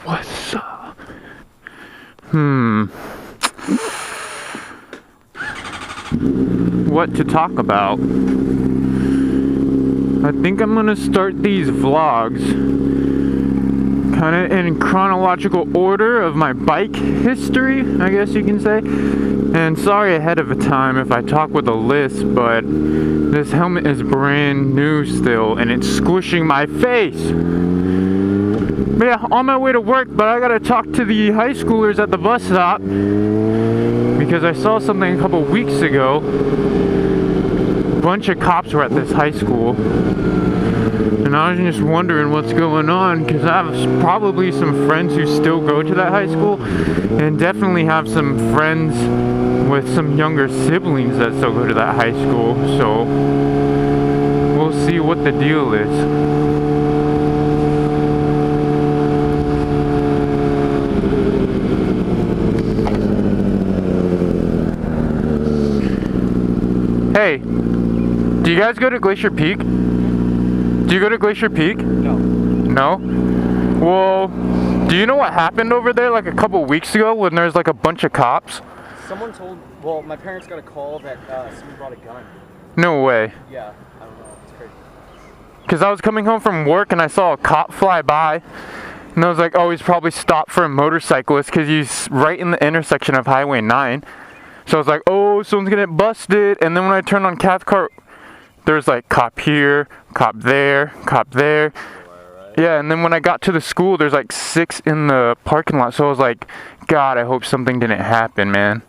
What's up? What to talk about? I think I'm gonna start these vlogs kind of in chronological order of my bike history, I guess you can say. And sorry ahead of time if I talk with a lisp, but this helmet is brand new still and it's squishing my face. But yeah, on my way to work, but I gotta talk to the high schoolers at the bus stop because I saw something a couple weeks ago. A bunch of cops were at this high school, and I was just wondering what's going on because I have probably some friends who still go to that high school, and definitely have some friends with some younger siblings that still go to that high school. So we'll see what the deal is. Hey, do you guys go to Glacier Peak? Do you go to Glacier Peak? No. No? Well, do you know what happened over there like a couple weeks ago when there's like a bunch of cops? Someone told, well, my parents got a call that someone brought a gun. No way. Yeah, I don't know, it's crazy. Because I was coming home from work and I saw a cop fly by. And I was like, oh, he's probably stopped for a motorcyclist because he's right in the intersection of Highway 9. So I was like, oh, someone's gonna get busted. And then when I turned on Cathcart, there's like cop here, cop there, cop there. Yeah, and then when I got to the school, there's like 6 in the parking lot. So I was like, God, I hope something didn't happen, man.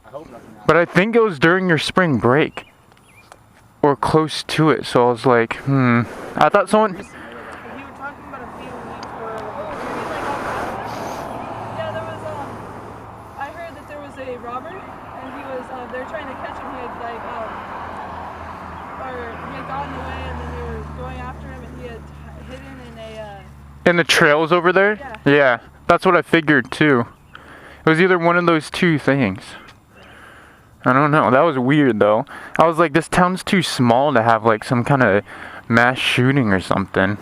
I hope nothing happened. But I think it was during your spring break. Or close to it. So I was like, I thought someone... You were talking about a few weeks where, yeah, there was, I heard that there was a robber, and he was, they were trying to catch him. He had, like, he had gotten away, and then they were going after him, and he had hidden in a, In the trails over there? Yeah. Yeah, that's what I figured too. It was either one of those two things. I don't know. That was weird though. I was like, this town's too small to have like some kind of mass shooting or something.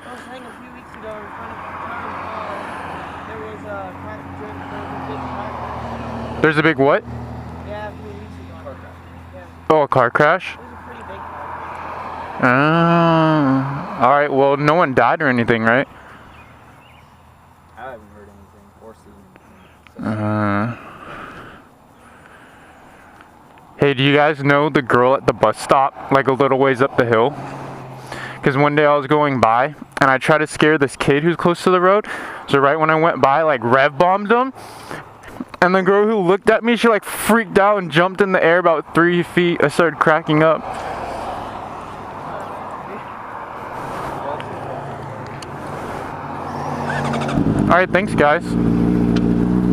I was saying a few weeks ago, in front of there was a big car crash. There's a big what? Yeah, a few weeks ago. Car crash. Yeah. Oh, a car crash? It was a pretty big car crash. Alright, well, no one died or anything, right? I haven't heard anything or seen anything. Hey, do you guys know the girl at the bus stop, like a little ways up the hill? Because one day I was going by, and I tried to scare this kid who's close to the road. So right when I went by, like rev bombed him. And the girl who looked at me, she like freaked out and jumped in the air about 3 feet. I started cracking up. Alright, thanks guys.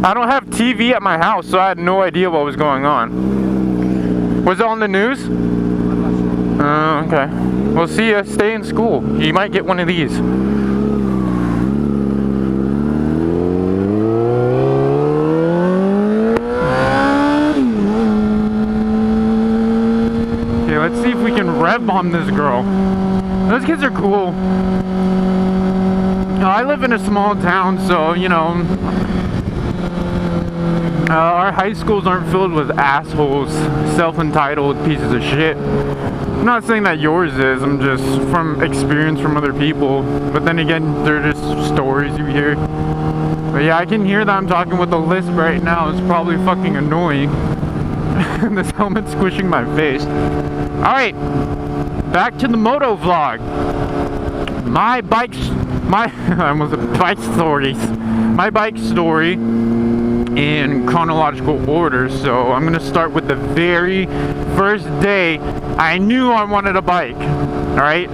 I don't have TV at my house, so I had no idea what was going on. Was it on the news? I'm not sure. Okay. Well, see ya. Stay in school. You might get one of these. Okay, let's see if we can rev bomb this girl. Those kids are cool. I live in a small town, so, you know, our high schools aren't filled with assholes, self-entitled pieces of shit. I'm not saying that yours is, I'm just from experience from other people. But then again, they're just stories you hear. But yeah, I can hear that I'm talking with a lisp right now. It's probably fucking annoying. This helmet's squishing my face. Alright, back to the moto vlog. My bike stories. My bike story in chronological order. So I'm gonna start with the very first day I knew I wanted a bike. Alright,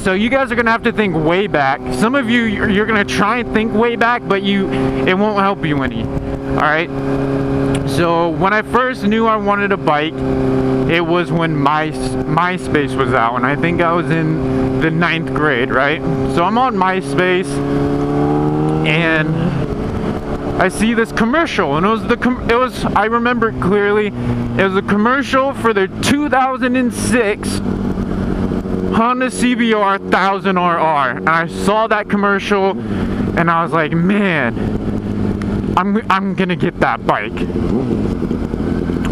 so you guys are gonna have to think way back. Some of you, you're gonna try and think way back, but it won't help you any. Alright, so when I first knew I wanted a bike, it was when MySpace was out, and I think I was in the 9th grade, right? So I'm on MySpace, and I see this commercial, and I remember it clearly. It was a commercial for the 2006 Honda CBR 1000RR. And I saw that commercial and I was like, man, I'm gonna get that bike.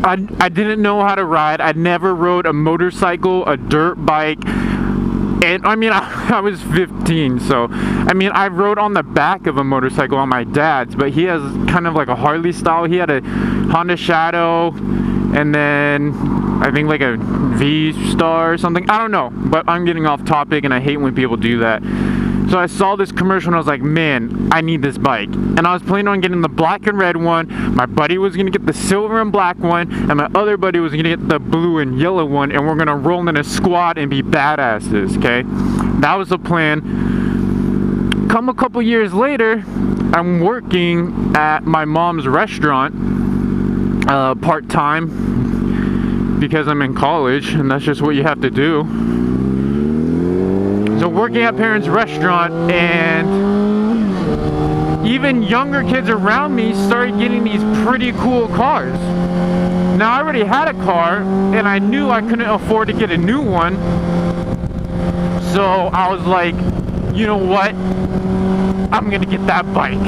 I didn't know how to ride. I never rode a motorcycle, a dirt bike. And I mean, I was 15, so I mean, I rode on the back of a motorcycle on my dad's, but he has kind of like a Harley style. He had a Honda Shadow, and then I think like a V-Star or something. I don't know, but I'm getting off topic, and I hate when people do that. So I saw this commercial and I was like, man, I need this bike. And I was planning on getting the black and red one. My buddy was gonna get the silver and black one, and my other buddy was gonna get the blue and yellow one, and we're gonna roll in a squad and be badasses, okay? That was the plan. Come a couple years later, I'm working at my mom's restaurant part-time because I'm in college, and that's just what you have to do. So working at parents' restaurant, and even younger kids around me started getting these pretty cool cars. Now I already had a car and I knew I couldn't afford to get a new one. So I was like, you know what? I'm gonna get that bike.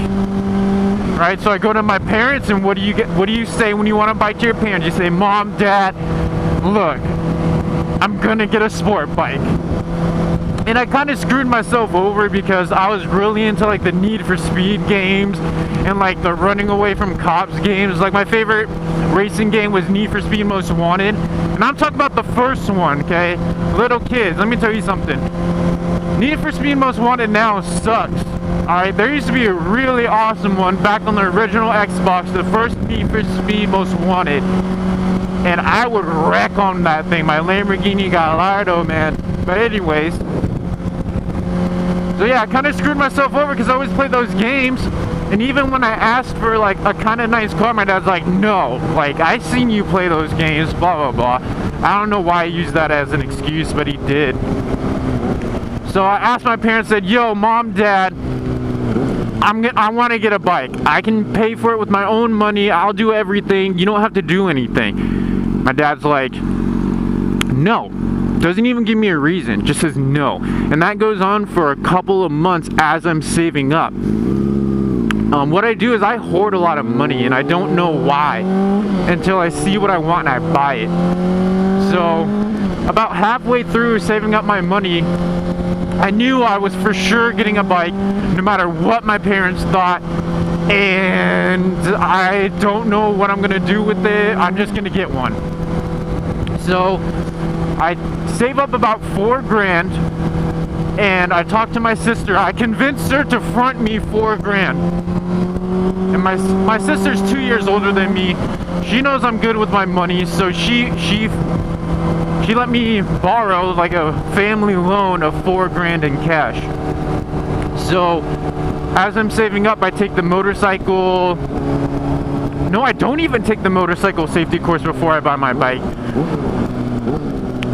Right? So I go to my parents, and what do you say when you want a bike to your parents? You say, Mom, Dad, look, I'm gonna get a sport bike. And I kind of screwed myself over because I was really into like the Need for Speed games and like the running away from cops games. Like my favorite racing game was Need for Speed Most Wanted. And I'm talking about the first one, okay? Little kids, let me tell you something. Need for Speed Most Wanted now sucks. Alright, there used to be a really awesome one back on the original Xbox, the first Need for Speed Most Wanted. And I would wreck on that thing, my Lamborghini Gallardo, man. But anyways, so yeah, I kind of screwed myself over because I always played those games. And even when I asked for like a kind of nice car, my dad's like, no, like I seen you play those games, blah, blah, blah. I don't know why I used that as an excuse, but he did. So I asked my parents, said, yo, Mom, Dad, I want to get a bike. I can pay for it with my own money. I'll do everything. You don't have to do anything. My dad's like, no. Doesn't even give me a reason, just says no. And that goes on for a couple of months as I'm saving up. What I do is I hoard a lot of money, and I don't know why until I see what I want and I buy it. So about halfway through saving up my money, I knew I was for sure getting a bike no matter what my parents thought, and I don't know what I'm gonna do with it. I'm just gonna get one. So I save up about $4,000, and I talked to my sister. I convinced her to front me $4,000. And my sister's 2 years older than me. She knows I'm good with my money, so she let me borrow like a family loan of $4,000 in cash. So as I'm saving up, I take the motorcycle. No, I don't even take the motorcycle safety course before I buy my bike.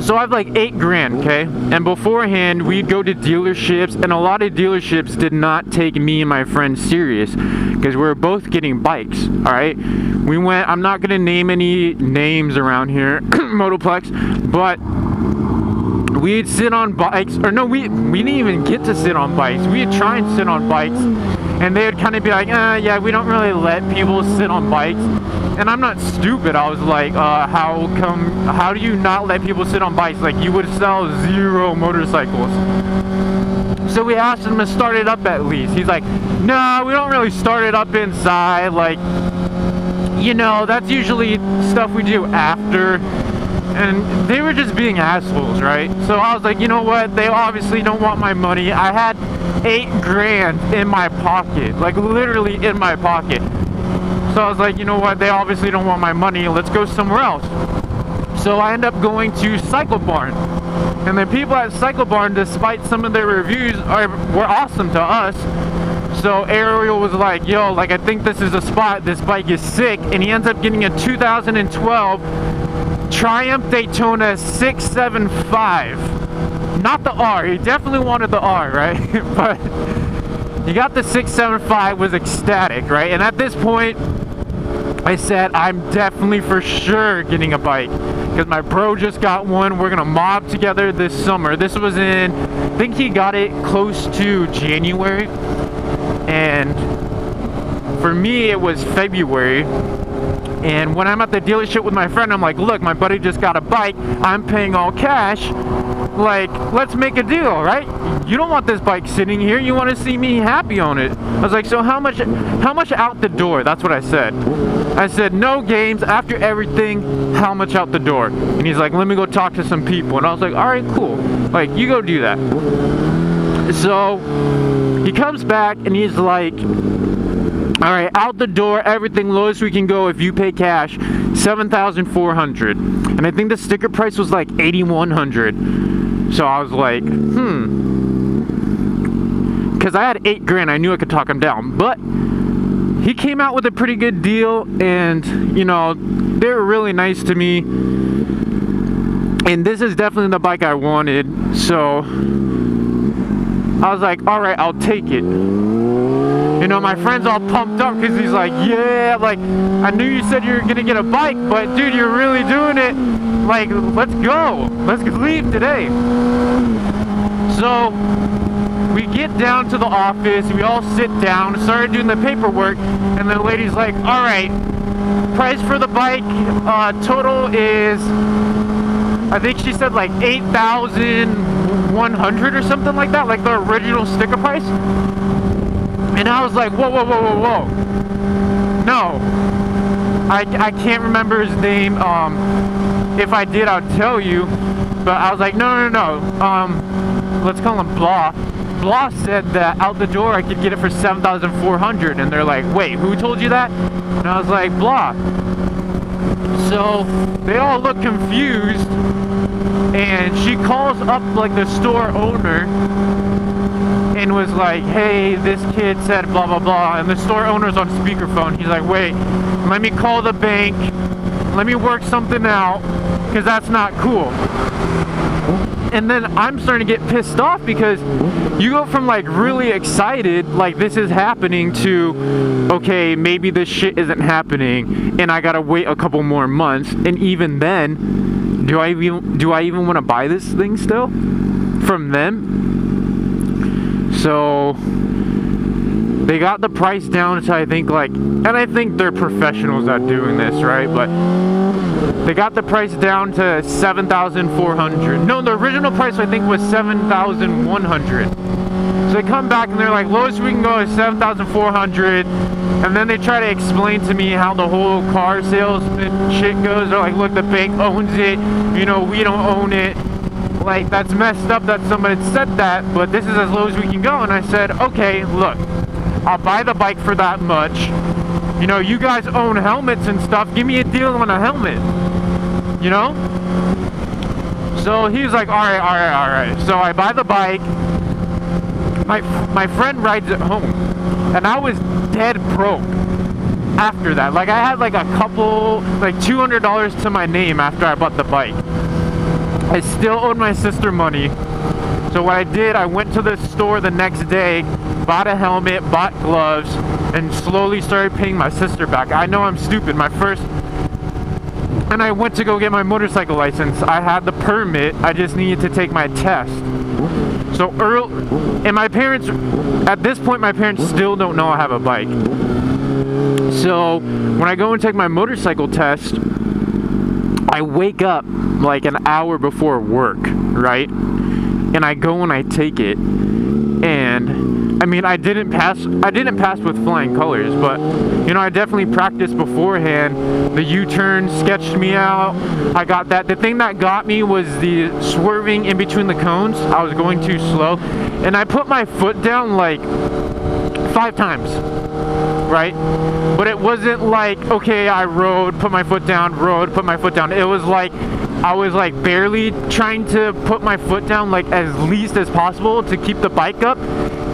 So I have like $8,000, okay? And beforehand, we'd go to dealerships, and a lot of dealerships did not take me and my friend serious because we were both getting bikes, all right? We went, I'm not gonna name any names around here, Motoplex, but we'd sit on bikes, or no, we didn't even get to sit on bikes. We'd try and sit on bikes, and they would kind of be like, yeah, we don't really let people sit on bikes. And I'm not stupid. I was like, how do you not let people sit on bikes? Like, you would sell 0 motorcycles. So we asked him to start it up at least. He's like, no, we don't really start it up inside. Like, you know, that's usually stuff we do after. And they were just being assholes, right? So I was like, you know what? They obviously don't want my money. I had $8,000 in my pocket, like literally in my pocket. So I was like, you know what? They obviously don't want my money. Let's go somewhere else. So I end up going to Cycle Barn. And the people at Cycle Barn, despite some of their reviews, were awesome to us. So Ariel was like, yo, like I think this is a spot. This bike is sick. And he ends up getting a 2012 Triumph Daytona 675. Not the R. He definitely wanted the R, right? But he got the 675, was ecstatic, right? And at this point, I said, I'm definitely for sure getting a bike. because my bro just got one. We're gonna mob together this summer. This was in, I think he got it close to January, and for me it was February. And when I'm at the dealership with my friend, I'm like, look, my buddy just got a bike, I'm paying all cash, like, let's make a deal, right? You don't want this bike sitting here, you want to see me happy on it. I was like, so how much out the door? That's what I said. I said, no games, after everything, how much out the door? And he's like, let me go talk to some people. And I was like, all right, cool, like, you go do that. So he comes back and he's like, all right, out the door, everything, lowest we can go if you pay cash, $7,400. And I think the sticker price was like $8,100. So I was like, because I had 8 grand, I knew I could talk him down. But he came out with a pretty good deal, and you know, they were really nice to me. And this is definitely the bike I wanted. So I was like, all right, I'll take it. You know, my friend's all pumped up because he's like, yeah, like, I knew you said you were going to get a bike, but dude, you're really doing it. Like, let's go. Let's leave today. So we get down to the office, we all sit down, started doing the paperwork, and the lady's like, all right, price for the bike, total is, I think she said like $8,100 or something like that, like the original sticker price. And I was like, whoa, whoa, whoa, whoa, whoa. No. I can't remember his name. If I did, I'd tell you. But I was like, no, no, no. Let's call him Blah. Blah said that out the door I could get it for $7,400. And they're like, wait, who told you that? And I was like, Blah. So they all look confused. And she calls up like the store owner and was like, hey, this kid said blah blah blah, and the store owner's on speakerphone. He's like, wait, let me call the bank, let me work something out, because that's not cool. And then I'm starting to get pissed off because you go from like really excited, like this is happening, to okay, maybe this shit isn't happening and I gotta wait a couple more months. And even then, do I even want to buy this thing still from them? So they got the price down to, I think, like, and I think they're professionals at doing this, right? But they got the price down to $7,400. No, the original price I think was $7,100. So they come back and they're like, lowest we can go is $7,400. And then they try to explain to me how the whole car salesman shit goes. They're like, look, the bank owns it, you know, we don't own it. Like, that's messed up that somebody said that, but this is as low as we can go. And I said, okay, look, I'll buy the bike for that much. You know, you guys own helmets and stuff, give me a deal on a helmet, you know? So he was like, all right. So I buy the bike. My friend rides it home, and I was dead broke after that. Like, I had like a couple, like $200 to my name after I bought the bike. I still owed my sister money. So what I did, I went to the store the next day, bought a helmet, bought gloves, and slowly started paying my sister back. I know I'm stupid. And I went to go get my motorcycle license. I had the permit, I just needed to take my test. So and my parents, at this point, my parents still don't know I have a bike. So when I go and take my motorcycle test, I wake up like an hour before work, right? And I go and I take it, and I mean, I didn't pass with flying colors, but you know, I definitely practiced beforehand. The U-turn sketched me out. I got that. The thing that got me was the swerving in between the cones. I was going too slow, and I put my foot down like 5 times, right? But it wasn't like, okay, I rode, put my foot down, rode, put my foot down. It was like I was like barely trying to put my foot down, like as least as possible to keep the bike up,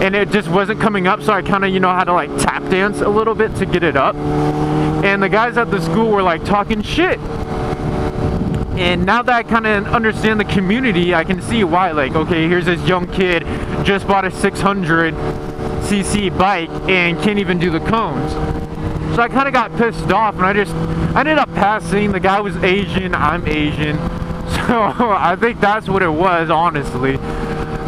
and it just wasn't coming up. So I kind of, you know, had to like tap dance a little bit to get it up. And the guys at the school were like talking shit. And now that I kind of understand the community, I can see why. Like, okay, here's this young kid, just bought a 600cc bike and can't even do the cones. So I kind of got pissed off, and I ended up passing. The guy was Asian, I'm Asian, so I think that's what it was, honestly.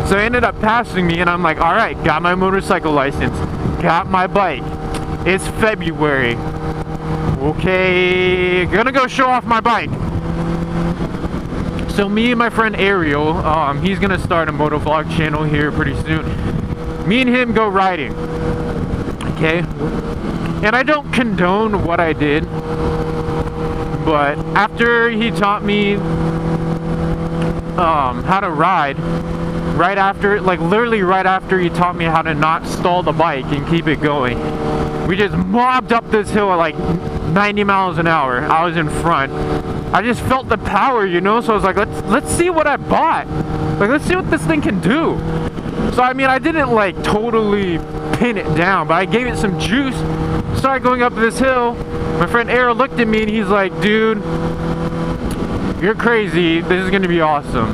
So he ended up passing me, and I'm like, all right, got my motorcycle license, got my bike. It's February. Okay, gonna go show off my bike. So me and my friend Ariel, he's gonna start a motovlog channel here pretty soon. Me and him go riding. Okay, and I don't condone what I did, but after he taught me how to ride, right after, like literally right after he taught me how to not stall the bike and keep it going, we just mobbed up this hill at like 90 miles an hour. I was in front. I just felt the power, you know, so I was like, let's see what I bought. Like, let's see what this thing can do. So I mean, I didn't like totally pin it down, but I gave it some juice. Started going up this hill. My friend Ariel looked at me and he's like, dude, you're crazy. This is gonna be awesome.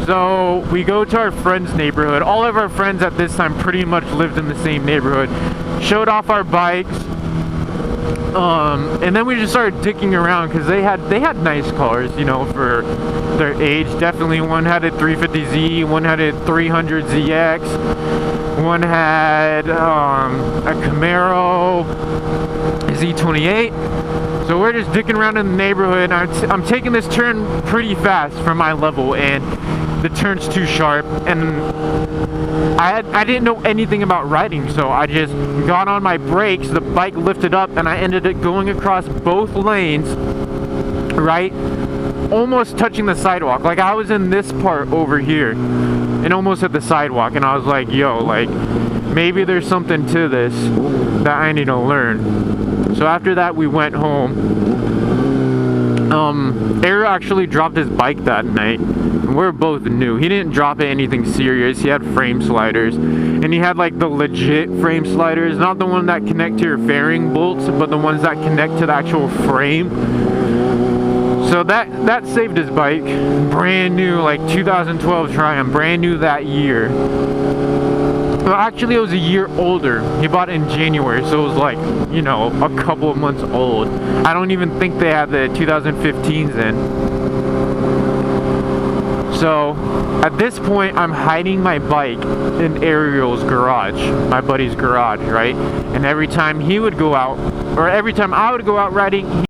So we go to our friend's neighborhood. All of our friends at this time pretty much lived in the same neighborhood. Showed off our bikes. And then we just started dicking around because they had nice cars, you know, for their age. Definitely one had a 350Z, one had a 300ZX, one had a Camaro Z28. So we're just dicking around in the neighborhood. And I'm taking this turn pretty fast for my level, and the turn's too sharp, and I didn't know anything about riding, so I just got on my brakes, the bike lifted up, and I ended up going across both lanes, right, almost touching the sidewalk. Like, I was in this part over here and almost at the sidewalk, and I was like, yo, like, maybe there's something to this that I need to learn. So after that, we went home. Ariel actually dropped his bike that night. We're both new. He didn't drop anything serious. He had frame sliders, and he had like the legit frame sliders, not the one that connect to your fairing bolts, but the ones that connect to the actual frame. So that saved his bike. Brand new, like 2012 Triumph, brand new that year. Well, actually, it was a year older. He bought it in January, so it was like, you know, a couple of months old. I don't even think they had the 2015s in. So, at this point, I'm hiding my bike in Ariel's garage, my buddy's garage, right? And every time he would go out, or every time I would go out riding,